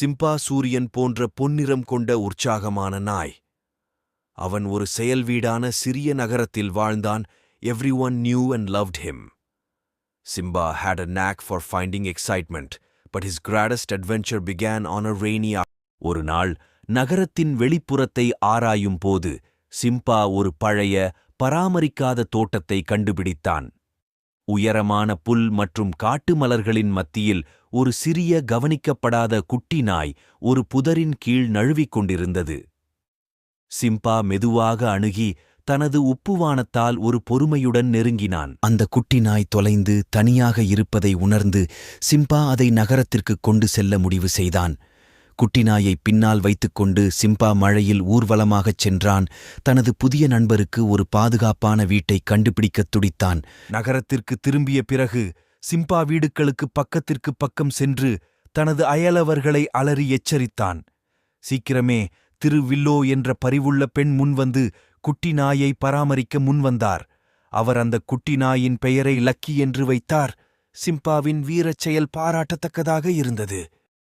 Simba சூரியன் போன்ற பொன்னிறம் கொண்ட உற்சாகமான நாய். அவன் ஒரு செயல்வீடான சிறிய நகரத்தில் வாழ்ந்தான். Everyone knew and loved him. Simba had a knack for finding excitement, but his greatest adventure began on a rainy hour. ஒரு நாள் நகரத்தின் வெளிப்புறத்தை ஆராயும் போது சிம்பா ஒரு பழைய, பராமரிக்காத தோட்டத்தை கண்டுபிடித்தான். உயரமான புல் மற்றும் காட்டு மலர்களின் மத்தியில் ஒரு சிறிய, கவனிக்கப்படாத குட்டி நாய் ஒரு புதரின் கீழ் நழுவிக் கொண்டிருந்தது. சிம்பா மெதுவாக அணுகி தனது உப்புவானத்தால் ஒரு பொறுமையுடன் நெருங்கினான். அந்த குட்டி நாய் தொலைந்து தனியாக இருப்பதை உணர்ந்து சிம்பா அதை நகரத்திற்குக் கொண்டு செல்ல முடிவு செய்தான். குட்டி நாயை பின்னால் வைத்துக்கொண்டு சிம்பா மழையில் ஊர்வலமாகச் சென்றான். தனது புதிய நண்பருக்கு ஒரு பாதுகாப்பான வீட்டை கண்டுபிடிக்கத் துடித்தான். நகரத்திற்கு திரும்பிய பிறகு சிம்பா வீடுகளுக்கு பக்கத்திற்கு பக்கம் சென்று தனது அயலவர்களை அலறி எச்சரித்தான். சீக்கிரமே திரு வில்லோ என்ற பரிவுள்ள பெண் முன்வந்து குட்டி நாயை பராமரிக்க முன்வந்தார். அவர் அந்த குட்டி நாயின் பெயரை லக்கி என்று வைத்தார். சிம்பாவின் வீரச் செயல் பாராட்டத்தக்கதாக இருந்தது.